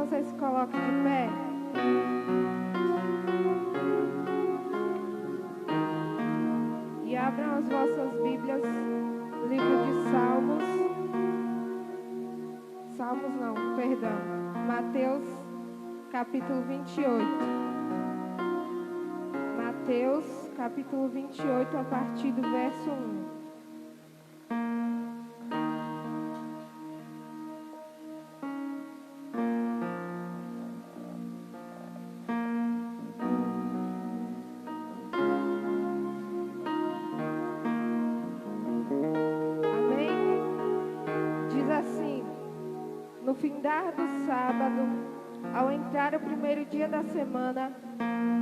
você se coloque de pé. E abram as vossas Bíblias, livro de Salmos. Salmos não, perdão. Mateus, capítulo 28. Mateus, capítulo 28, a partir do verso 1. No findar do sábado, ao entrar o primeiro dia da semana,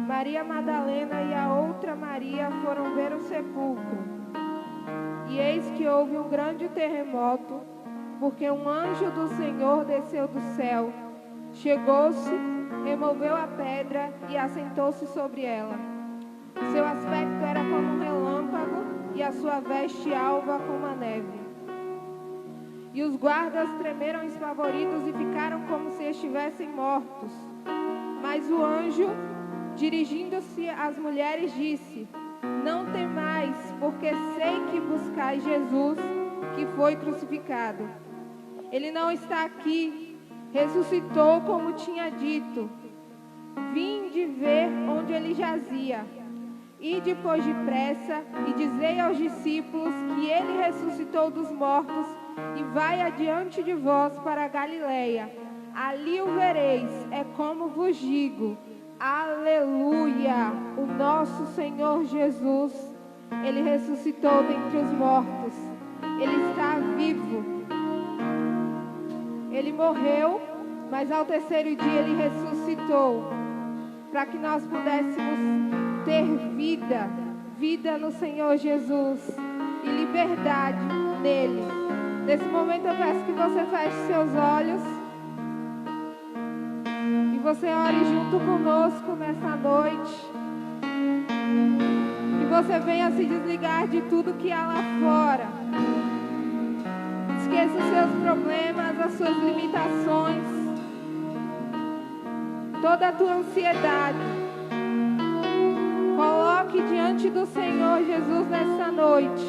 Maria Madalena e a outra Maria foram ver o sepulcro. E eis que houve um grande terremoto, porque um anjo do Senhor desceu do céu, chegou-se, removeu a pedra e assentou-se sobre ela. Seu aspecto era como um relâmpago e a sua veste alva como a neve. E os guardas tremeram espavoridos e ficaram como se estivessem mortos. Mas o anjo, dirigindo-se às mulheres, disse: Não temais, porque sei que buscais Jesus, que foi crucificado. Ele não está aqui, ressuscitou como tinha dito. Vinde ver onde ele jazia. Ide, pois, depressa e dizei aos discípulos que ele ressuscitou dos mortos e vai adiante de vós para a Galileia. Ali o vereis, é como vos digo. Aleluia! O nosso Senhor Jesus, ele ressuscitou dentre os mortos. Ele está vivo. Ele morreu, mas ao terceiro dia ele ressuscitou, para que nós pudéssemos ter vida no Senhor Jesus e liberdade nele. Nesse momento eu peço que você feche seus olhos e você ore junto conosco nessa noite. Que você venha se desligar de tudo que há lá fora. Esqueça os seus problemas, as suas limitações, toda a tua ansiedade. Coloque diante do Senhor Jesus nessa noite.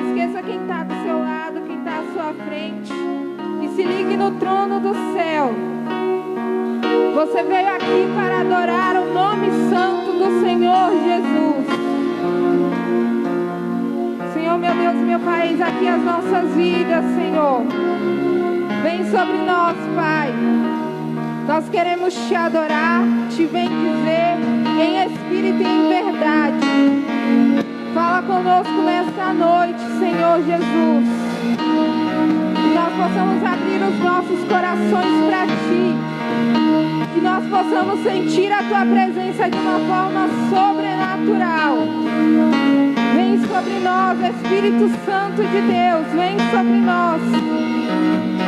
Esqueça quem está do seu lado, quem está à sua frente. E se ligue no trono do céu. Você veio aqui para adorar o nome santo do Senhor Jesus. Senhor, meu Deus, meu Pai, eis aqui as nossas vidas, Senhor. Vem sobre nós, Pai. Nós queremos te adorar, te bendizer em espírito e em verdade. Fala conosco nesta noite, Senhor Jesus. Que nós possamos abrir os nossos corações para Ti. Que nós possamos sentir a Tua presença de uma forma sobrenatural. Vem sobre nós, Espírito Santo de Deus. Vem sobre nós.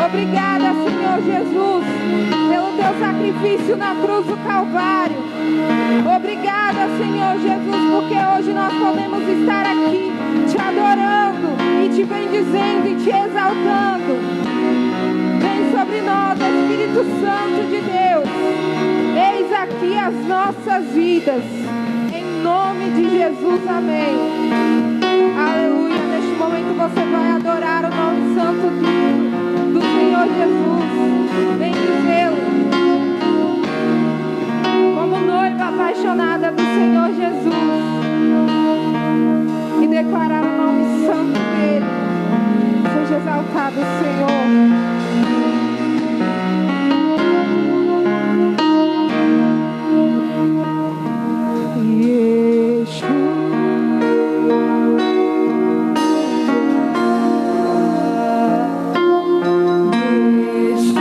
Obrigada, Senhor Jesus, pelo Teu sacrifício na cruz do Calvário. Obrigada, Senhor Jesus, porque hoje nós podemos estar aqui te adorando e te bendizendo e te exaltando. Vem sobre nós, Espírito Santo de Deus. Eis aqui as nossas vidas. Em nome de Jesus, amém. Aleluia. Neste momento você vai adorar o nome santo do Senhor Jesus. Bendizê-lo como noiva apaixonada do Senhor Jesus e declarar o nome santo dele. Seja exaltado, Senhor. Yes.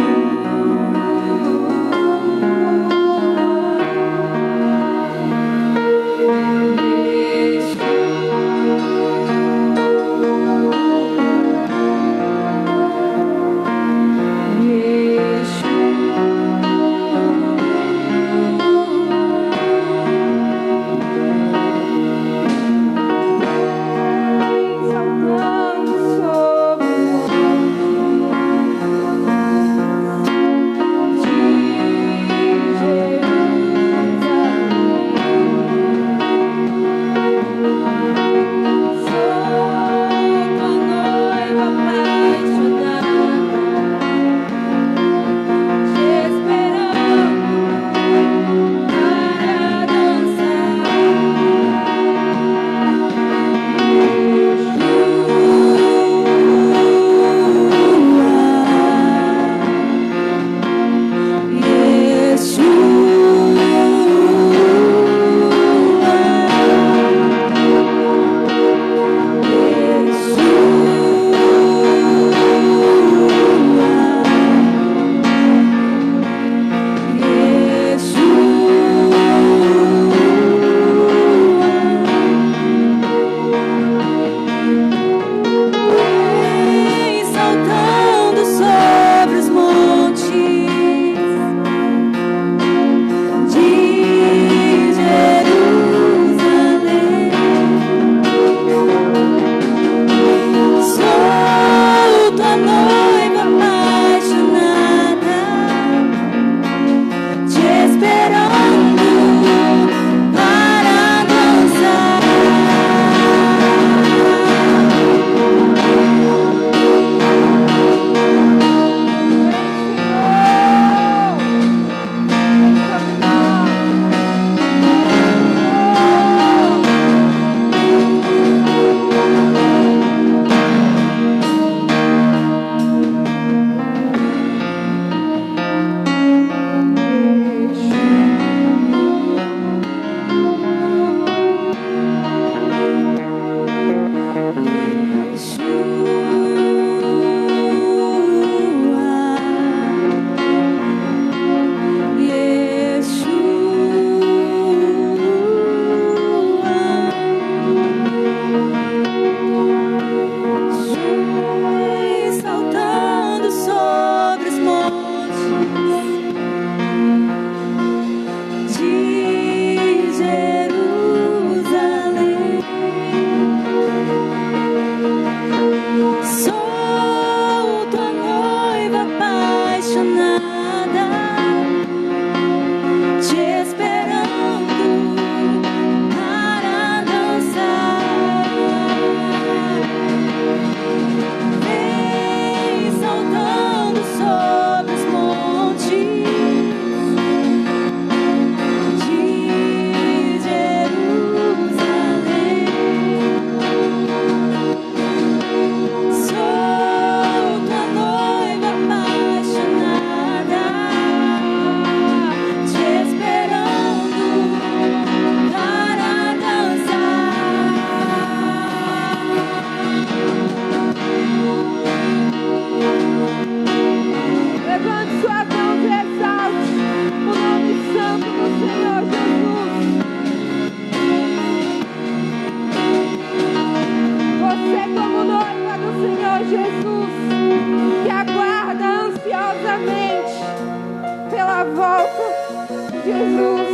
tua volta, Jesus.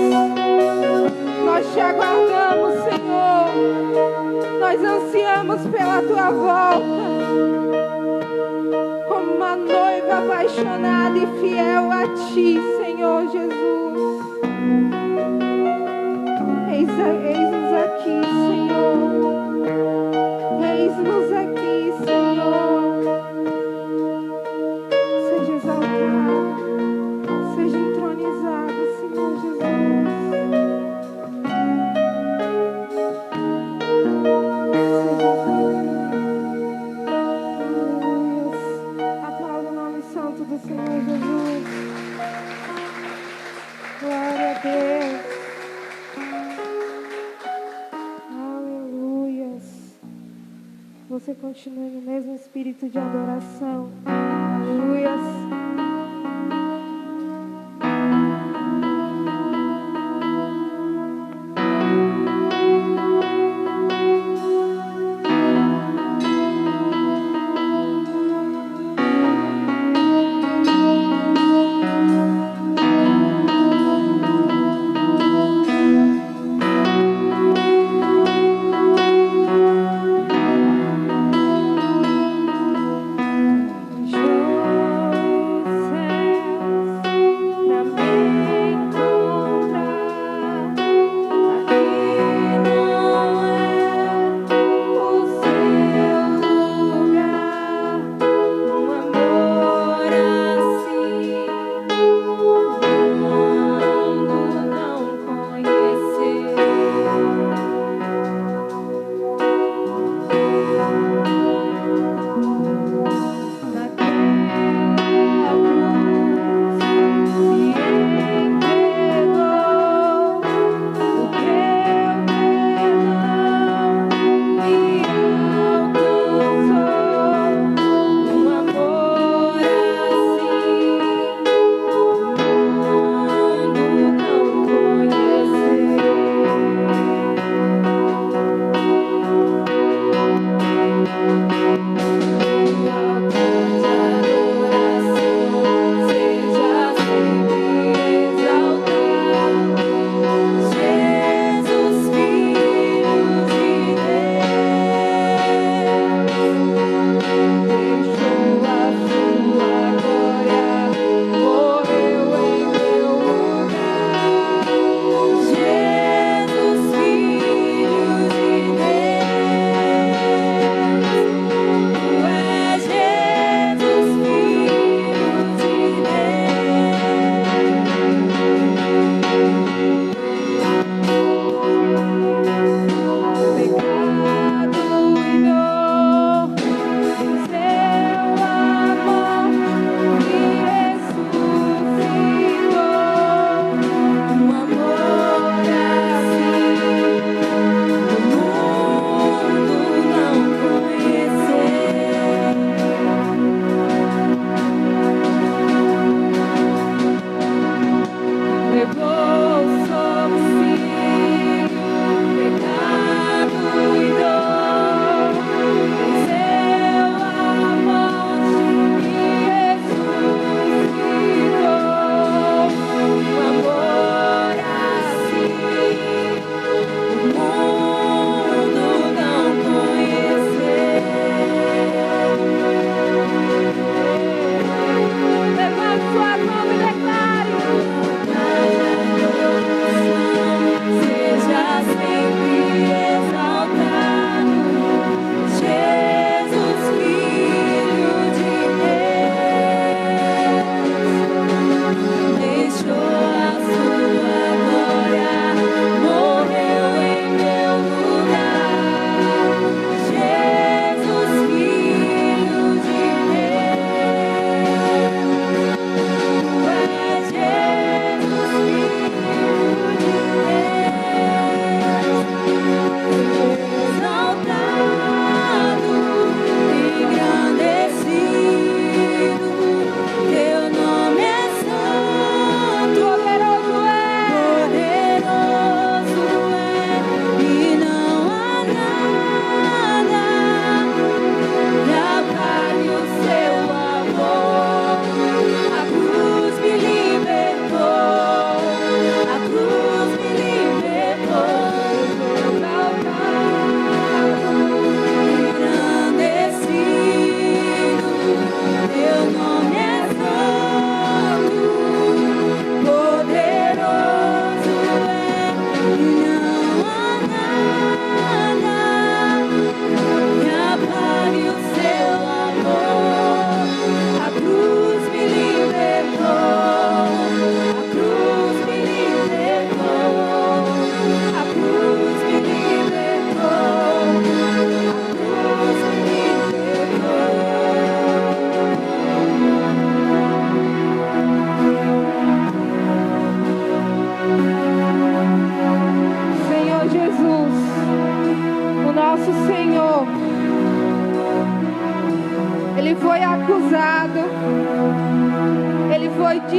Nós te aguardamos, Senhor. Nós ansiamos pela tua volta, como uma noiva apaixonada e fiel a ti, Senhor Jesus. Eis-nos aqui, Senhor. Eis-nos aqui, Senhor. Seja exaltado, seja entronizado, Senhor Jesus. Aplauda o nome santo do Senhor Jesus. Glória a Deus. Aleluias. Você continue no mesmo espírito de adoração. Aleluias.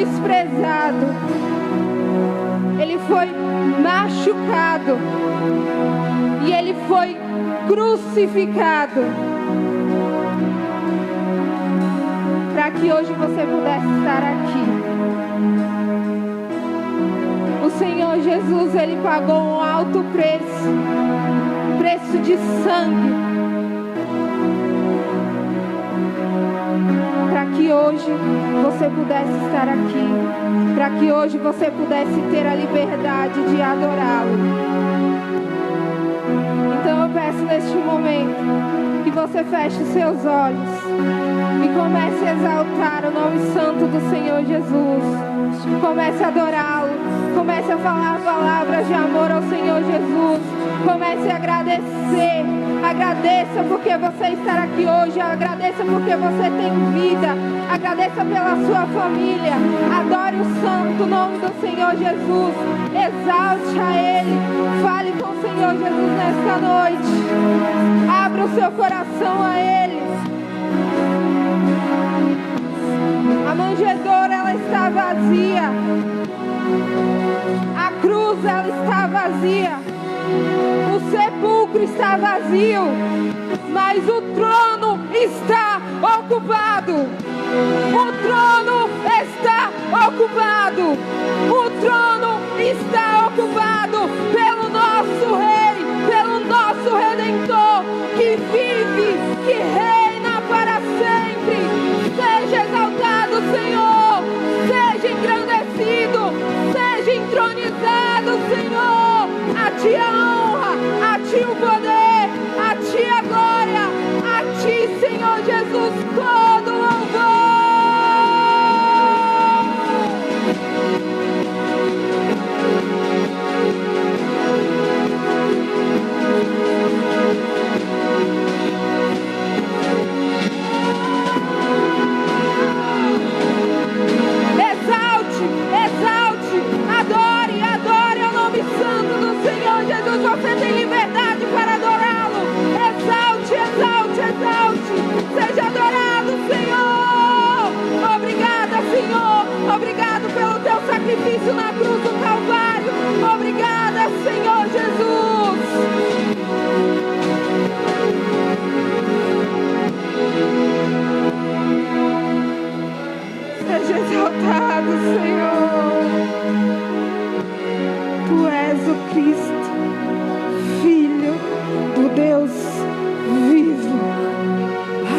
desprezado, Ele foi machucado e Ele foi crucificado para que hoje você pudesse estar aqui. O Senhor Jesus, Ele pagou um alto preço de sangue, para que hoje você pudesse estar aqui, para que hoje você pudesse ter a liberdade de adorá-lo. Então eu peço neste momento que você feche os seus olhos e comece a exaltar o nome santo do Senhor Jesus. Comece a adorá-lo, comece a falar palavras de amor ao Senhor Jesus. Comece a agradecer. Agradeça porque você está aqui hoje. Agradeça porque você tem vida. Agradeça pela sua família. Adore o santo nome do Senhor Jesus. Exalte a Ele. Fale com o Senhor Jesus nesta noite. Abra o seu coração a Ele. A manjedoura, ela está vazia. A cruz, ela está vazia. O sepulcro está vazio, mas o trono está ocupado. O trono está ocupado. O trono está ocupado pelo nosso Rei, pelo nosso Redentor, que vive, que reina para sempre. Seja exaltado, Senhor. Seja engrandecido. Seja entronizado, Senhor. A Ti a honra, a Ti o poder, a Ti a glória, a Ti, Senhor Jesus, todo louvor. Exalte, exalte, adore, adore ao nome santo do Senhor Jesus. Você tem liberdade para adorá-lo. Exalte, exalte, exalte. Seja adorado, Senhor. Obrigada, Senhor. Obrigado pelo teu sacrifício na cruz do Calvário. Obrigada, Senhor Jesus. Seja exaltado, Senhor. Tu és o Cristo, Filho do Deus vivo.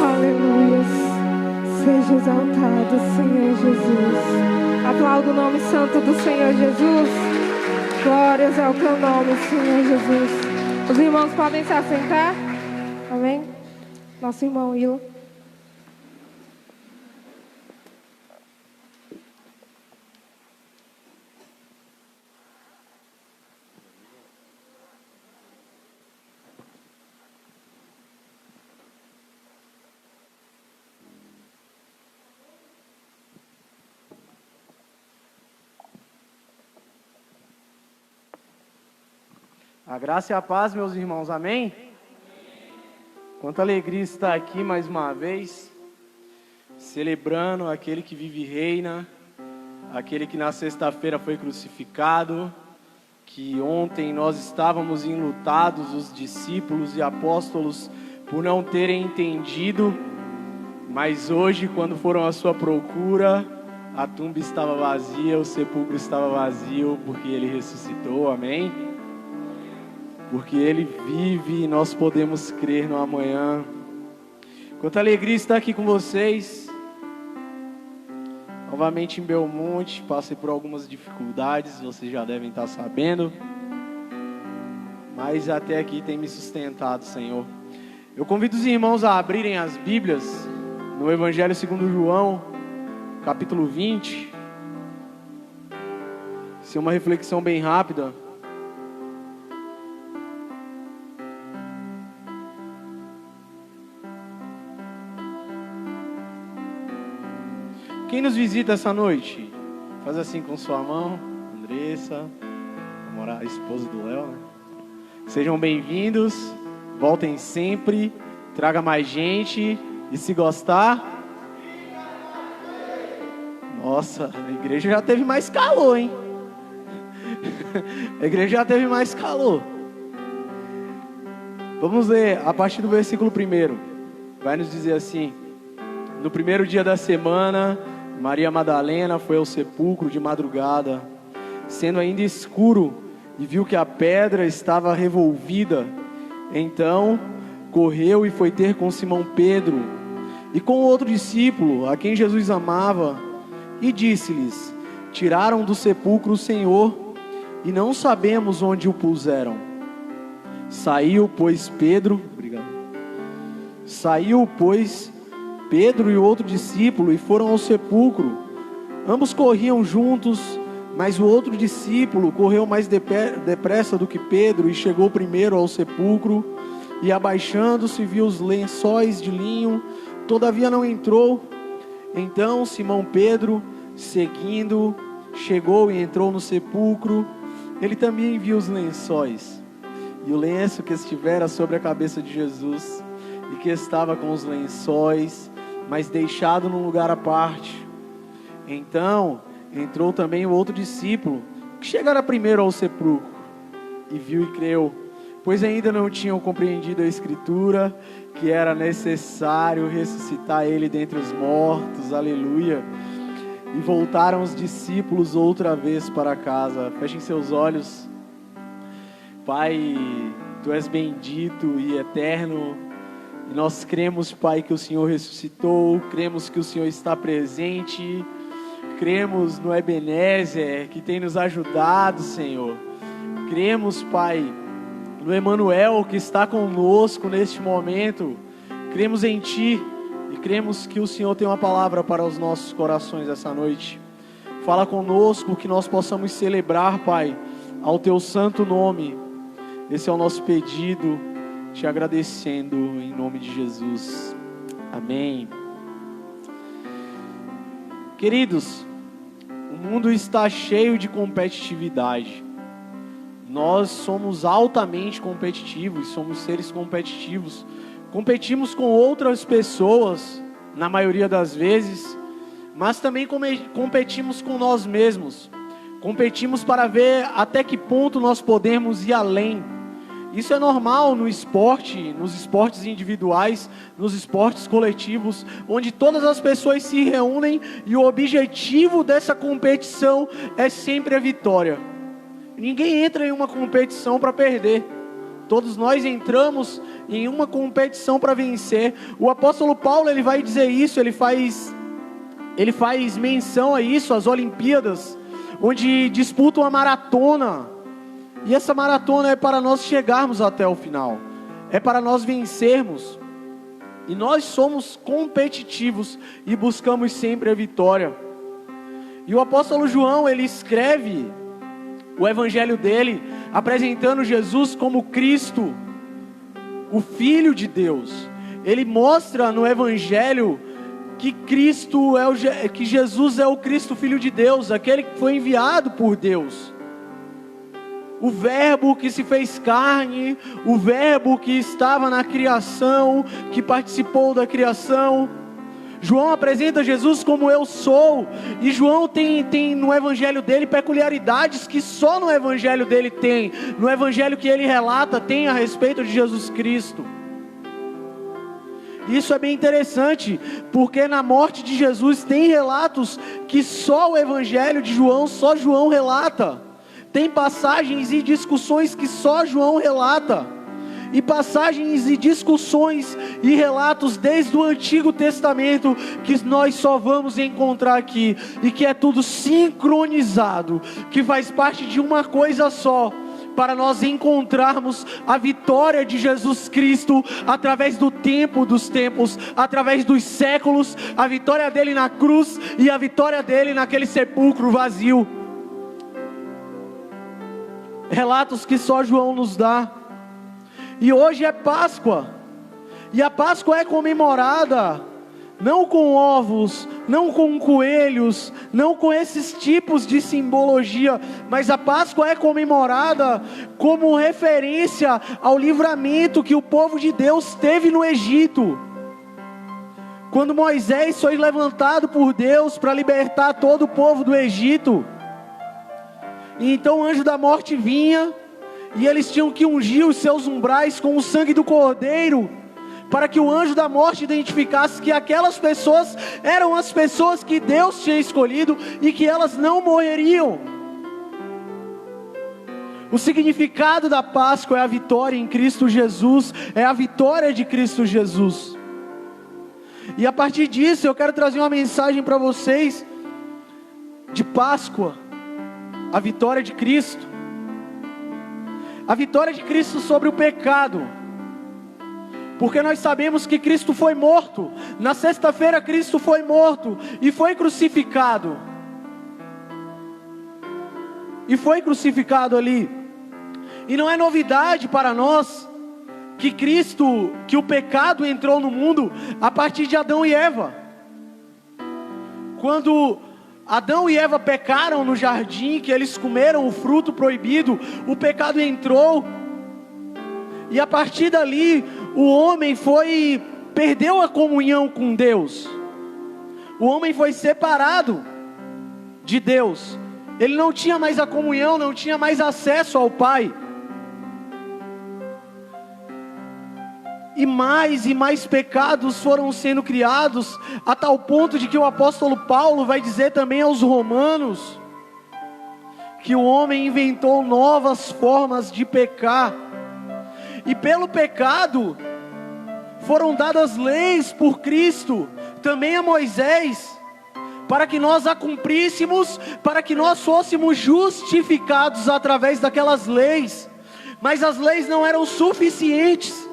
Aleluia. Seja exaltado, Senhor Jesus. Aplauda o nome santo do Senhor Jesus. Glórias ao teu nome, Senhor Jesus. Os irmãos podem se assentar. Amém? Nosso irmão Ilo. A graça e a paz, meus irmãos, amém? Quanta alegria estar aqui mais uma vez, celebrando aquele que vive e reina, aquele que na sexta-feira foi crucificado, que ontem nós estávamos enlutados, os discípulos e apóstolos, por não terem entendido, mas hoje, quando foram à sua procura, a tumba estava vazia, o sepulcro estava vazio, porque Ele ressuscitou, amém? Porque Ele vive e nós podemos crer no amanhã. Quanta alegria estar aqui com vocês. Novamente em Belmonte, passei por algumas dificuldades, vocês já devem estar sabendo. Mas até aqui tem me sustentado, Senhor. Eu convido os irmãos a abrirem as Bíblias no Evangelho segundo João, capítulo 20. Isso é uma reflexão bem rápida. Quem nos visita essa noite? Faz assim com sua mão. Andressa, a esposa do Léo, né? Sejam bem-vindos. Voltem sempre. Traga mais gente. E se gostar, Nossa, a igreja já teve mais calor, hein? A igreja já teve mais calor. Vamos ler a partir do versículo 1. Vai nos dizer assim: no primeiro dia da semana, Maria Madalena foi ao sepulcro de madrugada, sendo ainda escuro, e viu que a pedra estava revolvida. Então correu e foi ter com Simão Pedro e com outro discípulo, a quem Jesus amava, e disse-lhes: tiraram do sepulcro o Senhor, e não sabemos onde o puseram. Saiu, pois, Pedro e o outro discípulo e foram ao sepulcro. Ambos corriam juntos, mas o outro discípulo correu mais depressa do que Pedro e chegou primeiro ao sepulcro, e abaixando-se viu os lençóis de linho, todavia não entrou. Então Simão Pedro, seguindo, chegou e entrou no sepulcro. Ele também viu os lençóis e o lenço que estivera sobre a cabeça de Jesus, e que estava com os lençóis, mas deixado num lugar à parte. Então entrou também o outro discípulo, que chegara primeiro ao sepulcro, e viu e creu, pois ainda não tinham compreendido a Escritura, que era necessário ressuscitar ele dentre os mortos. Aleluia. E voltaram os discípulos outra vez para casa. Fechem seus olhos. Pai, Tu és bendito e eterno, e nós cremos, Pai, que o Senhor ressuscitou, cremos que o Senhor está presente, cremos no Ebenezer, que tem nos ajudado, Senhor. Cremos, Pai, no Emanuel, que está conosco neste momento. Cremos em Ti e cremos que o Senhor tem uma palavra para os nossos corações essa noite. Fala conosco, que nós possamos celebrar, Pai, ao Teu santo nome. Esse é o nosso pedido, te agradecendo em nome de Jesus. Amém. Queridos, o mundo está cheio de competitividade. Nós somos altamente competitivos, somos seres competitivos. Competimos com outras pessoas, na maioria das vezes, mas também competimos com nós mesmos. Competimos para ver até que ponto nós podemos ir além. Isso é normal no esporte, nos esportes individuais, nos esportes coletivos, onde todas as pessoas se reúnem e o objetivo dessa competição é sempre a vitória. Ninguém entra em uma competição para perder. Todos nós entramos em uma competição para vencer. O apóstolo Paulo, ele vai dizer isso, ele faz menção a isso, as Olimpíadas, onde disputam a maratona. E essa maratona é para nós chegarmos até o final, é para nós vencermos. E nós somos competitivos e buscamos sempre a vitória. E o apóstolo João, ele escreve o evangelho dele, apresentando Jesus como Cristo, o Filho de Deus. Ele mostra no evangelho que que Jesus é o Cristo, Filho de Deus, aquele que foi enviado por Deus. O verbo que se fez carne, o verbo que estava na criação, que participou da criação. João apresenta Jesus como eu sou, e João tem no evangelho dele peculiaridades que só no evangelho dele tem, no evangelho que ele relata tem a respeito de Jesus Cristo. Isso é bem interessante, porque na morte de Jesus tem relatos que só o evangelho de João, só João relata. Tem passagens e discussões que só João relata. E passagens e discussões e relatos desde o Antigo Testamento que nós só vamos encontrar aqui. E que é tudo sincronizado, que faz parte de uma coisa só, para nós encontrarmos a vitória de Jesus Cristo através do tempo dos tempos, através dos séculos, a vitória dele na cruz e a vitória dele naquele sepulcro vazio. Relatos que só João nos dá. E hoje é Páscoa, e a Páscoa é comemorada não com ovos, não com coelhos, não com esses tipos de simbologia, mas a Páscoa é comemorada como referência ao livramento que o povo de Deus teve no Egito. Quando Moisés foi levantado por Deus para libertar todo o povo do Egito, e então o anjo da morte vinha, e eles tinham que ungir os seus umbrais com o sangue do cordeiro, para que o anjo da morte identificasse que aquelas pessoas eram as pessoas que Deus tinha escolhido e que elas não morreriam. O significado da Páscoa é a vitória em Cristo Jesus, é a vitória de Cristo Jesus. E a partir disso eu quero trazer uma mensagem para vocês de Páscoa, a vitória de Cristo. A vitória de Cristo sobre o pecado. Porque nós sabemos que Cristo foi morto. Na sexta-feira Cristo foi morto e foi crucificado. E foi crucificado ali. E não é novidade para nós que o pecado entrou no mundo a partir de Adão e Eva. Quando Adão e Eva pecaram no jardim, que eles comeram o fruto proibido, o pecado entrou. E a partir dali, o homem perdeu a comunhão com Deus. O homem foi separado de Deus. Ele não tinha mais a comunhão, não tinha mais acesso ao Pai. E mais pecados foram sendo criados, a tal ponto de que o apóstolo Paulo vai dizer também aos romanos, que o homem inventou novas formas de pecar. E pelo pecado, foram dadas leis por Cristo, também a Moisés, para que nós a cumpríssemos, para que nós fôssemos justificados através daquelas leis. Mas as leis não eram suficientes.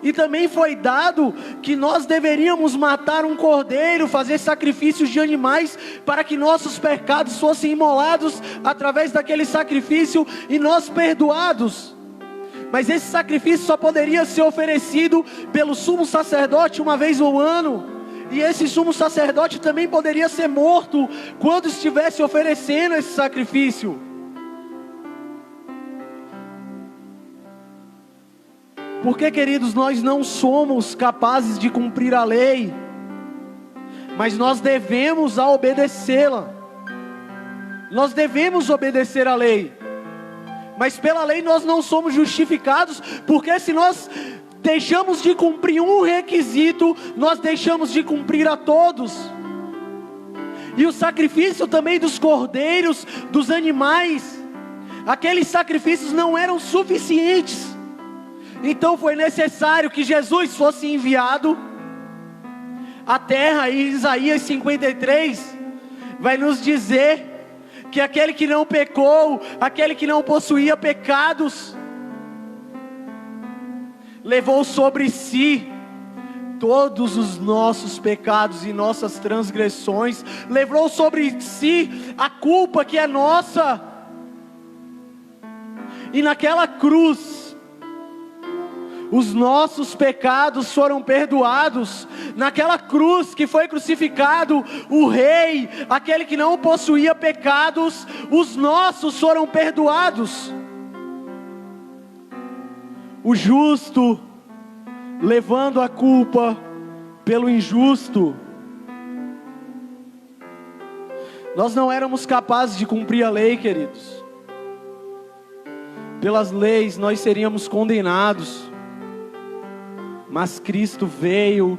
E também foi dado que nós deveríamos matar um cordeiro, fazer sacrifícios de animais, para que nossos pecados fossem imolados através daquele sacrifício e nós perdoados. Mas esse sacrifício só poderia ser oferecido pelo sumo sacerdote uma vez ao ano. E esse sumo sacerdote também poderia ser morto quando estivesse oferecendo esse sacrifício. Porque, queridos, nós não somos capazes de cumprir a lei, mas nós devemos obedecê-la. Nós devemos obedecer a lei, mas pela lei nós não somos justificados, porque se nós deixamos de cumprir um requisito, nós deixamos de cumprir a todos. E o sacrifício também dos cordeiros, dos animais, aqueles sacrifícios não eram suficientes. Então foi necessário que Jesus fosse enviado à terra. E Isaías 53 vai nos dizer que aquele que não pecou, aquele que não possuía pecados, levou sobre si todos os nossos pecados e nossas transgressões, levou sobre si a culpa que é nossa. E naquela cruz, os nossos pecados foram perdoados. Naquela cruz que foi crucificado o rei, aquele que não possuía pecados, os nossos foram perdoados. O justo levando a culpa pelo injusto. Nós não éramos capazes de cumprir a lei, queridos. Pelas leis nós seríamos condenados. Mas Cristo veio,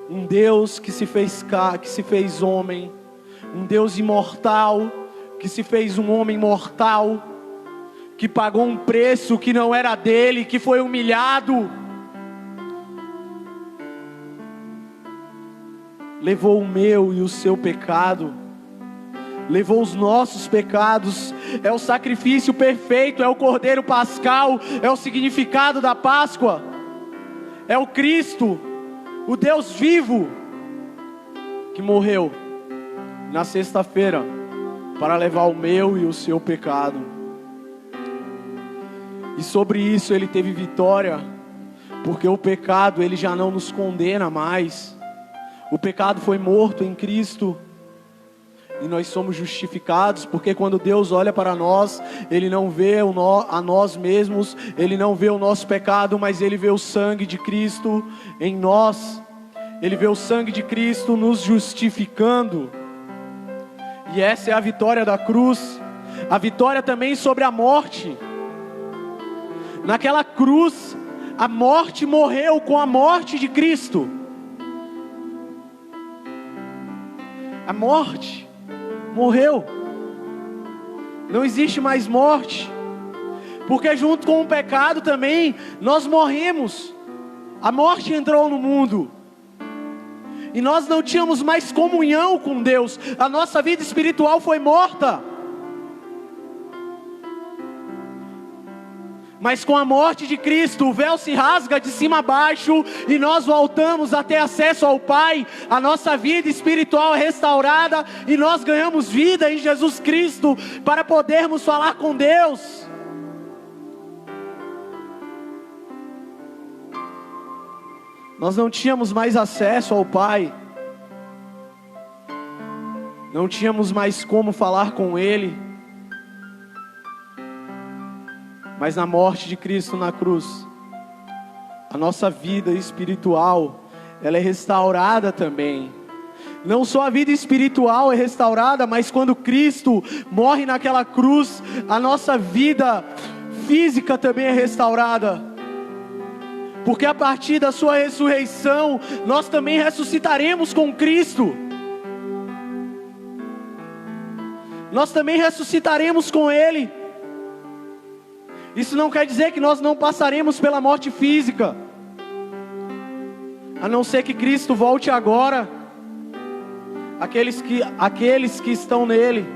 um Deus que se fez homem, um Deus imortal, que se fez um homem mortal, que pagou um preço que não era dele, que foi humilhado, levou o meu e o seu pecado, levou os nossos pecados. É o sacrifício perfeito, é o cordeiro pascal, é o significado da Páscoa. É o Cristo, o Deus vivo, que morreu na sexta-feira para levar o meu e o seu pecado. E sobre isso Ele teve vitória, porque o pecado Ele já não nos condena mais. O pecado foi morto em Cristo. E nós somos justificados, porque quando Deus olha para nós, Ele não vê a nós mesmos, Ele não vê o nosso pecado, mas Ele vê o sangue de Cristo em nós. ele vê o sangue de Cristo nos justificando. E essa é a vitória da cruz, a vitória também sobre a morte. Naquela cruz, a morte morreu com a morte de Cristo. A morte morreu. Não existe mais morte. Porque junto com o pecado também, nós morremos. A morte entrou no mundo. E nós não tínhamos mais comunhão com Deus. A nossa vida espiritual foi morta. Mas com a morte de Cristo, o véu se rasga de cima a baixo e nós voltamos a ter acesso ao Pai. A nossa vida espiritual é restaurada e nós ganhamos vida em Jesus Cristo para podermos falar com Deus. Nós não tínhamos mais acesso ao Pai. Não tínhamos mais como falar com Ele. Mas na morte de Cristo na cruz, a nossa vida espiritual, ela é restaurada também. Não só a vida espiritual é restaurada, mas quando Cristo morre naquela cruz, a nossa vida física também é restaurada. Porque a partir da sua ressurreição, nós também ressuscitaremos com Cristo. Nós também ressuscitaremos com Ele. Isso não quer dizer que nós não passaremos pela morte física, a não ser que Cristo volte agora. Aqueles que estão nele,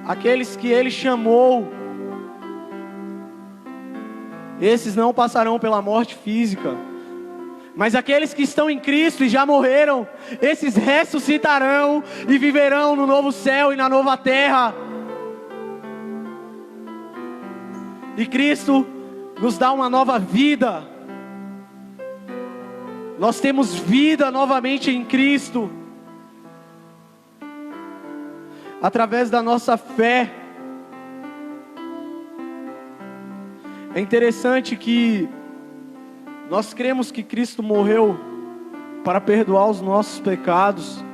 aqueles que Ele chamou, esses não passarão pela morte física. Mas aqueles que estão em Cristo e já morreram, esses ressuscitarão e viverão no novo céu e na nova terra. E Cristo nos dá uma nova vida. Nós temos vida novamente em Cristo, através da nossa fé. É interessante que nós cremos que Cristo morreu para perdoar os nossos pecados.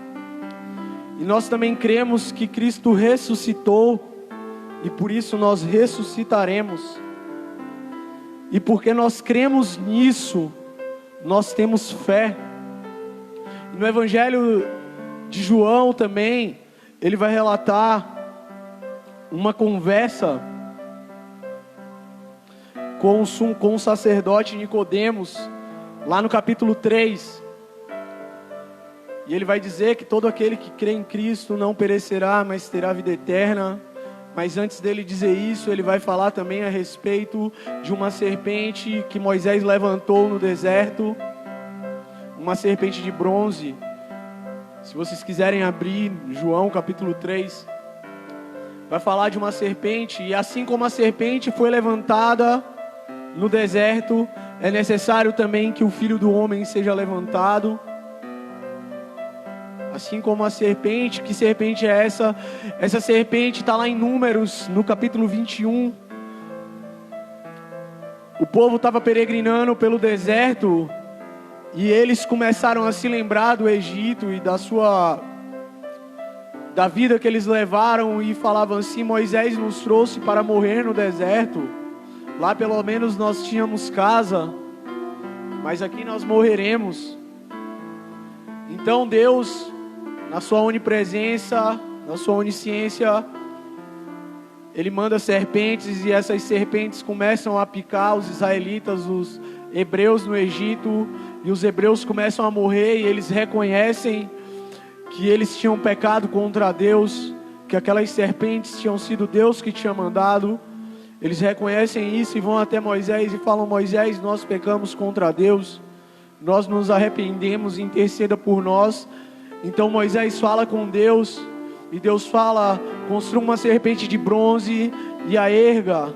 E nós também cremos que Cristo ressuscitou. E por isso nós ressuscitaremos. E porque nós cremos nisso, nós temos fé. E no Evangelho de João também, ele vai relatar uma conversa com o sacerdote Nicodemos, lá no capítulo 3. E ele vai dizer que todo aquele que crê em Cristo não perecerá, mas terá vida eterna. Mas antes dele dizer isso, ele vai falar também a respeito de uma serpente que Moisés levantou no deserto. Uma serpente de bronze. Se vocês quiserem abrir João capítulo 3, vai falar de uma serpente. E assim como a serpente foi levantada no deserto, é necessário também que o Filho do Homem seja levantado. Assim como a serpente, que serpente é essa? Essa serpente está lá em Números, no capítulo 21. O povo estava peregrinando pelo deserto e eles começaram a se lembrar do Egito e da vida que eles levaram e falavam assim: Moisés nos trouxe para morrer no deserto. Lá pelo menos nós tínhamos casa, mas aqui nós morreremos. Então Deus, na sua onipresença, na sua onisciência, Ele manda serpentes, e essas serpentes começam a picar os israelitas, os hebreus no Egito, e os hebreus começam a morrer, e eles reconhecem que eles tinham pecado contra Deus, que aquelas serpentes tinham sido Deus que tinha mandado. Eles reconhecem isso e vão até Moisés e falam: Moisés, nós pecamos contra Deus, nós nos arrependemos, interceda por nós. Então Moisés fala com Deus, e Deus fala: construa uma serpente de bronze e a erga.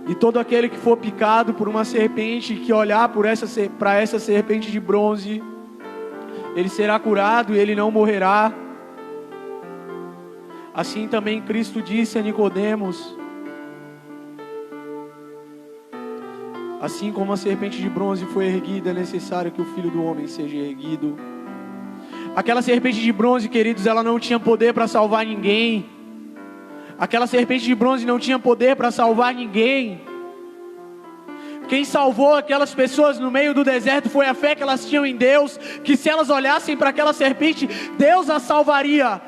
E todo aquele que for picado por uma serpente, que olhar para essa serpente de bronze, ele será curado e ele não morrerá. Assim também Cristo disse a Nicodemos. Assim como a serpente de bronze foi erguida, é necessário que o Filho do Homem seja erguido. Aquela serpente de bronze, queridos, ela não tinha poder para salvar ninguém. Aquela serpente de bronze não tinha poder para salvar ninguém. Quem salvou aquelas pessoas no meio do deserto foi a fé que elas tinham em Deus, que se elas olhassem para aquela serpente, Deus as salvaria.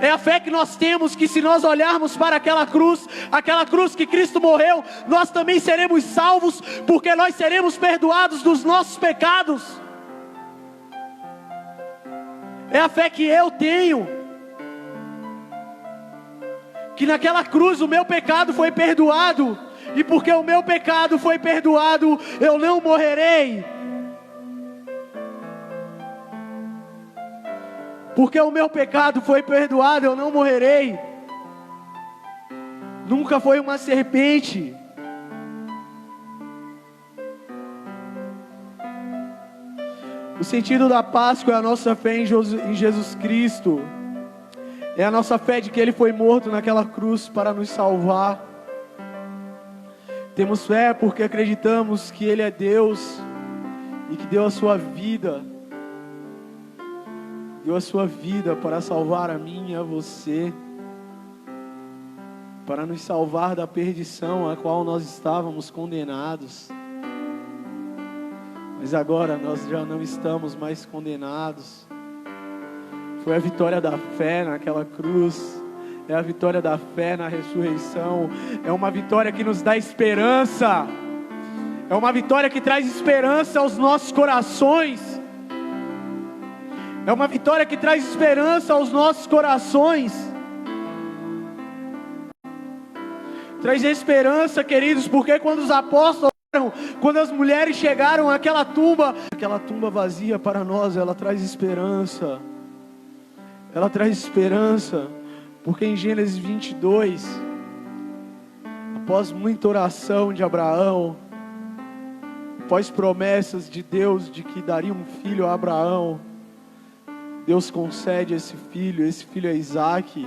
É a fé que nós temos, que se nós olharmos para aquela cruz que Cristo morreu, nós também seremos salvos, porque nós seremos perdoados dos nossos pecados. É a fé que eu tenho, que naquela cruz o meu pecado foi perdoado, e porque o meu pecado foi perdoado, eu não morrerei. Porque o meu pecado foi perdoado, eu não morrerei. Nunca foi uma serpente. O sentido da Páscoa é a nossa fé em Jesus Cristo. É a nossa fé de que Ele foi morto naquela cruz para nos salvar. Temos fé porque acreditamos que Ele é Deus e que deu a sua vida. Deu a sua vida para salvar a mim e a você. Para nos salvar da perdição a qual nós estávamos condenados. Mas agora nós já não estamos mais condenados. Foi a vitória da fé naquela cruz. É a vitória da fé na ressurreição. É uma vitória que nos dá esperança. É uma vitória que traz esperança aos nossos corações. É uma vitória que traz esperança aos nossos corações. Traz esperança, queridos, porque quando os apóstolos, quando as mulheres chegaram àquela tumba vazia para nós, ela traz esperança. Ela traz esperança, porque em Gênesis 22, após muita oração de Abraão, após promessas de Deus de que daria um filho a Abraão, Deus concede esse filho é Isaac.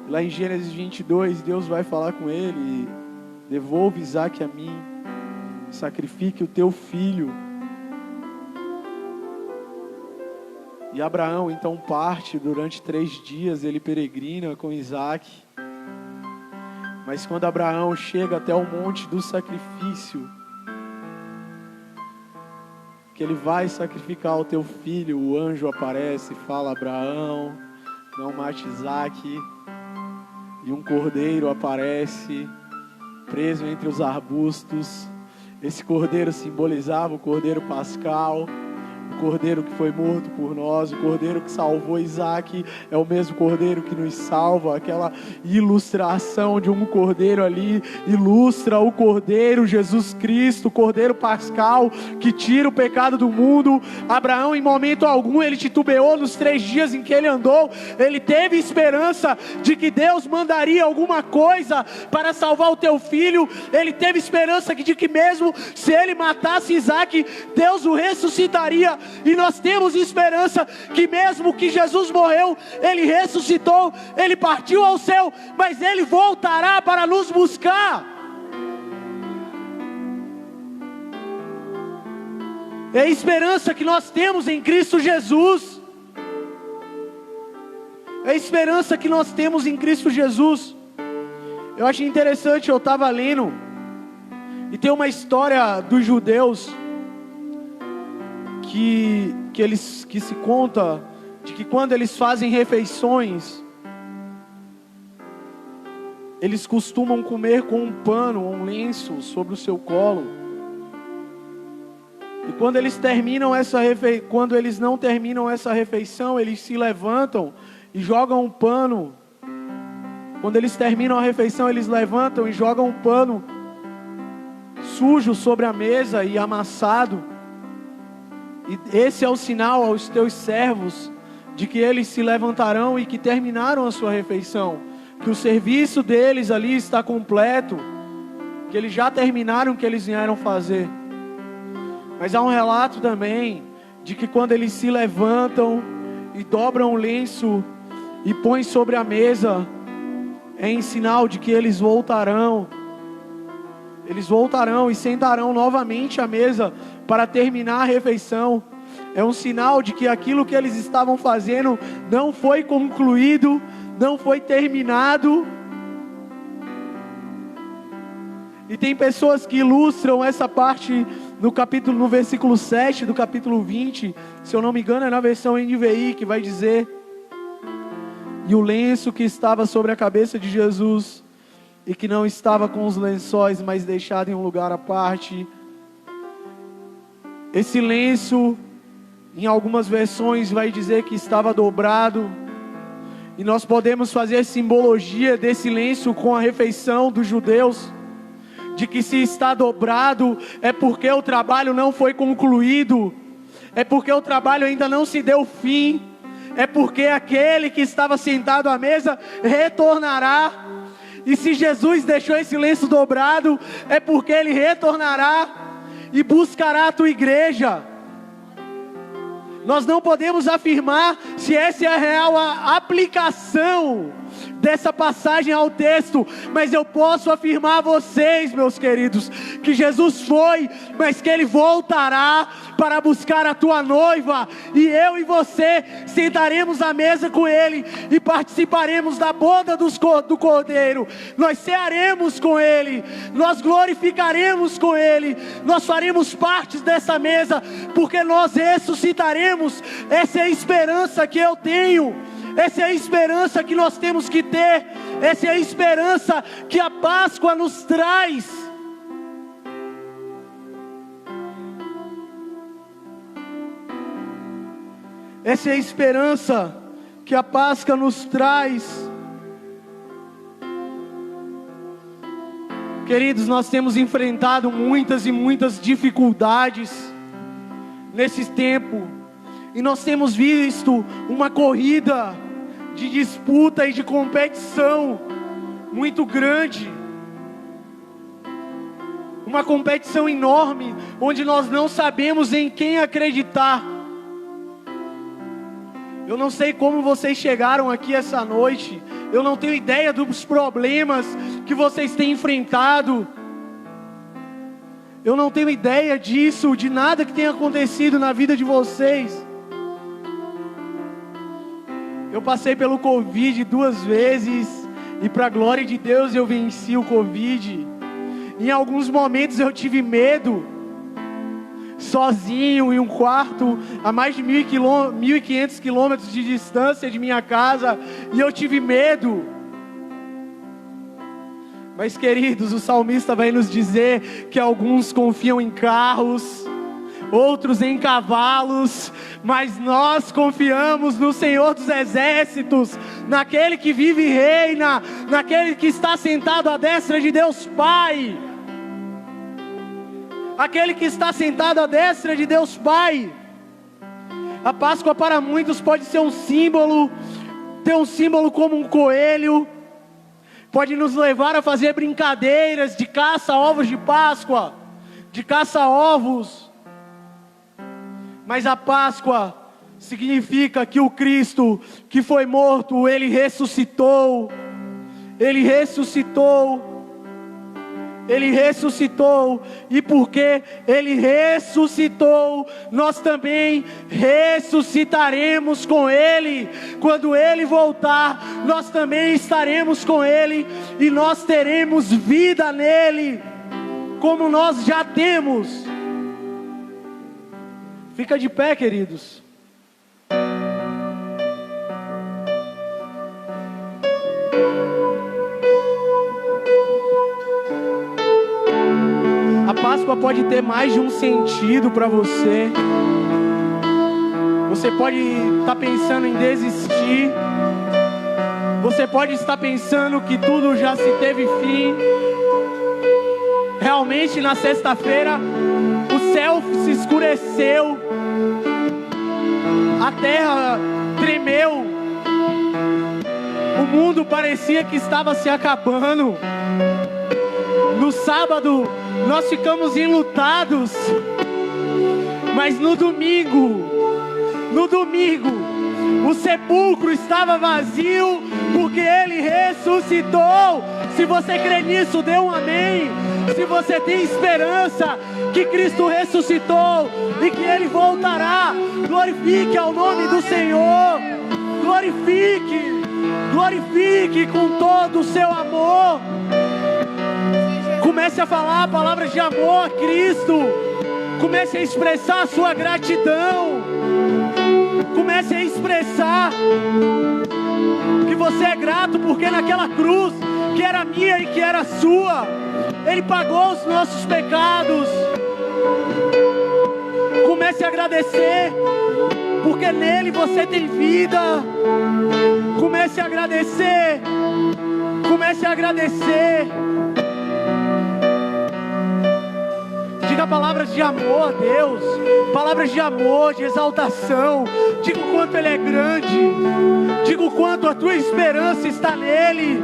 Lá em Gênesis 22, Deus vai falar com ele: devolve Isaac a mim, sacrifique o teu filho. E Abraão então parte, durante 3 dias ele peregrina com Isaac. Mas quando Abraão chega até o monte do sacrifício, que ele vai sacrificar o teu filho, o anjo aparece e fala: Abraão, não mate Isaac. E um cordeiro aparece, preso entre os arbustos. Esse cordeiro simbolizava o cordeiro pascal, o cordeiro que foi morto por nós, o cordeiro que salvou Isaac, é o mesmo cordeiro que nos salva. Aquela ilustração de um cordeiro ali, ilustra o cordeiro Jesus Cristo, o cordeiro pascal, que tira o pecado do mundo. Abraão, em momento algum, ele titubeou nos 3 dias em que ele andou. Ele teve esperança de que Deus mandaria alguma coisa para salvar o teu filho. Ele teve esperança de que mesmo se ele matasse Isaac, Deus o ressuscitaria. E nós temos esperança que mesmo que Jesus morreu, Ele ressuscitou, Ele partiu ao céu, mas Ele voltará para nos buscar. É a esperança que nós temos em Cristo Jesus. É a esperança que nós temos em Cristo Jesus. Eu achei interessante, eu estava lendo, e tem uma história dos judeus, que se conta de que quando eles fazem refeições, eles costumam comer com um pano ou um lenço sobre o seu colo. E quando eles não terminam essa refeição, eles se levantam e jogam um pano. Quando eles terminam a refeição, eles levantam e jogam um pano sujo sobre a mesa e amassado. E esse é o sinal aos teus servos de que eles se levantarão e que terminaram a sua refeição, que o serviço deles ali está completo, que eles já terminaram o que eles vieram fazer. Mas há um relato também de que quando eles se levantam e dobram o lenço e põem sobre a mesa, é em sinal de que eles voltarão. eles voltarão e sentarão novamente à mesa para terminar a refeição. É um sinal de que aquilo que eles estavam fazendo não foi concluído, não foi terminado. E tem pessoas que ilustram essa parte no versículo 7 do capítulo 20, se eu não me engano é na versão NVI, que vai dizer: e o lenço que estava sobre a cabeça de Jesus, e que não estava com os lençóis, mas deixado em um lugar à parte. Esse lenço, em algumas versões, vai dizer que estava dobrado. E nós podemos fazer simbologia desse lenço com a refeição dos judeus, de que se está dobrado é porque o trabalho não foi concluído, é porque o trabalho ainda não se deu fim, é porque aquele que estava sentado à mesa retornará. E se Jesus deixou esse lenço dobrado, é porque Ele retornará e buscará a tua igreja. Nós não podemos afirmar se essa é a real aplicação dessa passagem ao texto, mas eu posso afirmar a vocês, meus queridos, que Jesus foi, mas que Ele voltará para buscar a tua noiva, e eu e você sentaremos à mesa com Ele e participaremos da boda do Cordeiro. Nós cearemos com Ele, nós glorificaremos com Ele, nós faremos parte dessa mesa, porque nós ressuscitaremos. Essa é a esperança que eu tenho. Essa é a esperança que nós temos que ter. Essa é a esperança que a Páscoa nos traz. Essa é a esperança que a Páscoa nos traz. Queridos, nós temos enfrentado muitas e muitas dificuldades nesse tempo. E nós temos visto uma corrida de disputa e de competição muito grande. Uma competição enorme, onde nós não sabemos em quem acreditar. Eu não sei como vocês chegaram aqui essa noite. Eu não tenho ideia dos problemas que vocês têm enfrentado. Eu não tenho ideia disso, de nada que tenha acontecido na vida de vocês. Eu passei pelo Covid 2 vezes, e para a glória de Deus eu venci o Covid. Em alguns momentos eu tive medo, sozinho em um quarto, a mais de 1.500 quilômetros de distância de minha casa, e eu tive medo. Mas queridos, o salmista vai nos dizer que alguns confiam em carros, outros em cavalos, mas nós confiamos no Senhor dos Exércitos, naquele que vive e reina, naquele que está sentado à destra de Deus Pai. Aquele que está sentado à destra de Deus Pai. A Páscoa para muitos pode ser um símbolo, ter um símbolo como um coelho, pode nos levar a fazer brincadeiras de caça a ovos de Páscoa, de caça a ovos. Mas a Páscoa significa que o Cristo que foi morto, Ele ressuscitou. Ele ressuscitou. Ele ressuscitou. E porque Ele ressuscitou, nós também ressuscitaremos com Ele. Quando Ele voltar, nós também estaremos com Ele. E nós teremos vida nele, como nós já temos. Fica de pé, queridos. A Páscoa pode ter mais de um sentido para você. Você pode estar pensando em desistir. Você pode estar pensando que tudo já se teve fim. Realmente na sexta-feira o céu se escureceu, a terra tremeu, o mundo parecia que estava se acabando. No sábado nós ficamos enlutados, mas no domingo o sepulcro estava vazio, porque Ele ressuscitou. Se você crê nisso, dê um amém. se você tem esperança que Cristo ressuscitou e que Ele voltará, glorifique ao nome do Senhor. Glorifique, glorifique com todo o seu amor. Comece a falar palavras de amor a Cristo. Comece a expressar a sua gratidão. Comece a expressar que você é grato porque naquela cruz, que era minha e que era sua, Ele pagou os nossos pecados. Comece a agradecer, porque nele você tem vida. Comece a agradecer. Comece a agradecer. Diga palavras de amor a Deus, palavras de amor, de exaltação. Diga o quanto Ele é grande. Diga o quanto a tua esperança está nele.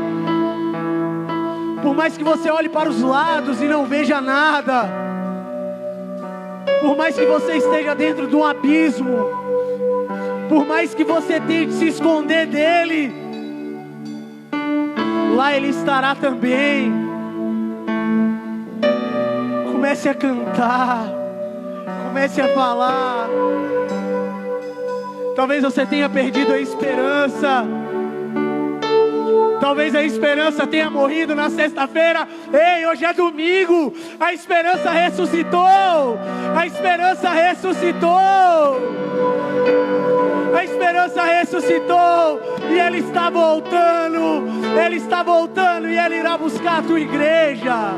Por mais que você olhe para os lados e não veja nada, por mais que você esteja dentro de um abismo, por mais que você tente se esconder dele, lá Ele estará também. Comece a cantar, comece a falar. Talvez você tenha perdido a esperança. Talvez a esperança tenha morrido na sexta-feira. Ei, hoje é domingo. A esperança ressuscitou. A esperança ressuscitou. A esperança ressuscitou. E Ele está voltando. Ele está voltando e Ele irá buscar a tua igreja.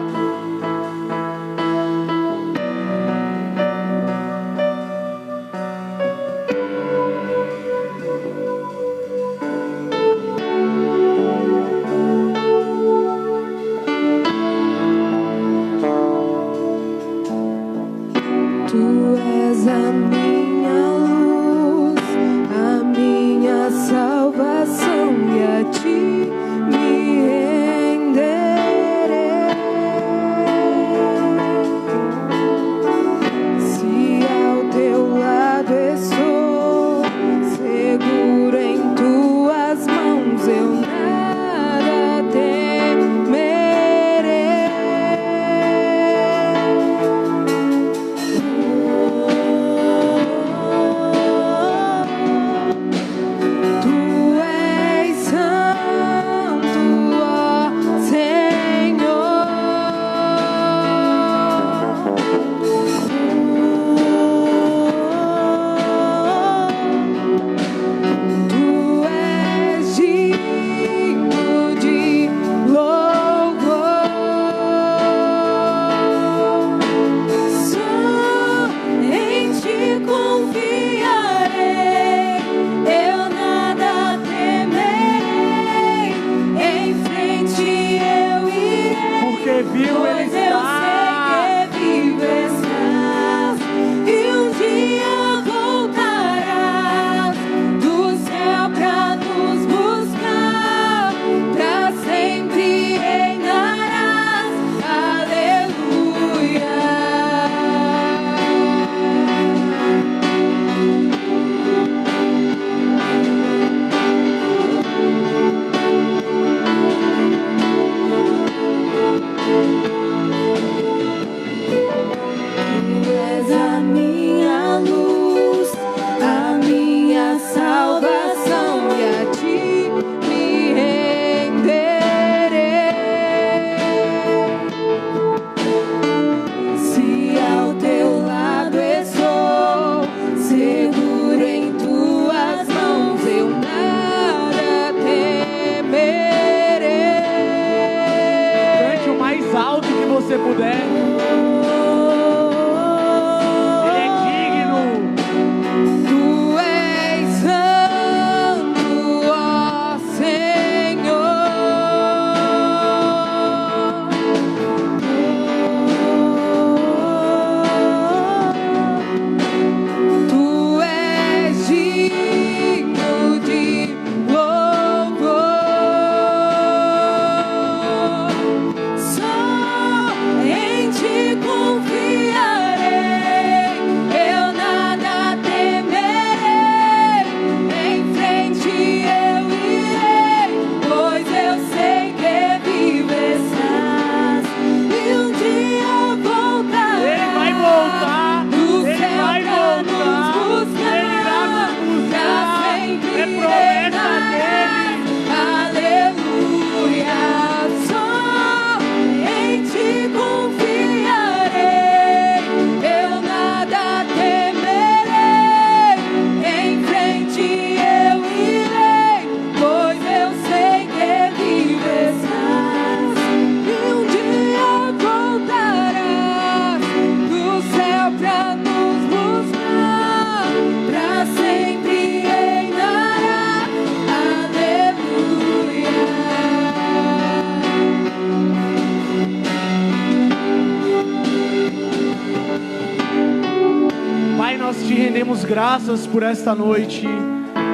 damos graças por esta noite.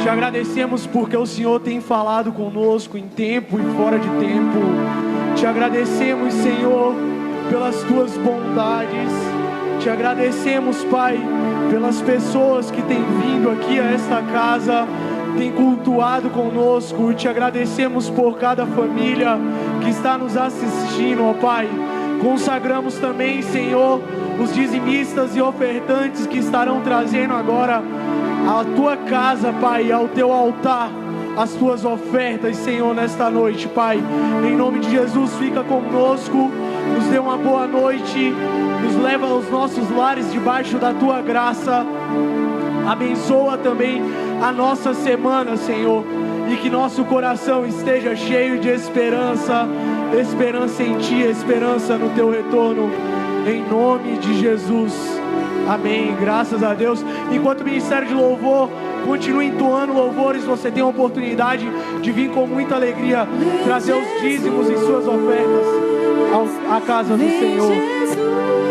Te agradecemos porque o Senhor tem falado conosco em tempo e fora de tempo. Te agradecemos, Senhor, pelas tuas bondades. Te agradecemos, Pai, pelas pessoas que têm vindo aqui a esta casa, têm cultuado conosco. Te agradecemos por cada família que está nos assistindo, ó Pai. Consagramos também, Senhor, os dizimistas e ofertantes que estarão trazendo agora à tua casa, Pai, ao teu altar, as tuas ofertas, Senhor, nesta noite, Pai. Em nome de Jesus, fica conosco, nos dê uma boa noite, nos leva aos nossos lares debaixo da tua graça. Abençoa também a nossa semana, Senhor, e que nosso coração esteja cheio de esperança, esperança em Ti, esperança no Teu retorno, em nome de Jesus, amém, graças a Deus. Enquanto o Ministério de Louvor continua entoando louvores, você tem a oportunidade de vir com muita alegria, trazer os dízimos e suas ofertas à casa do Senhor.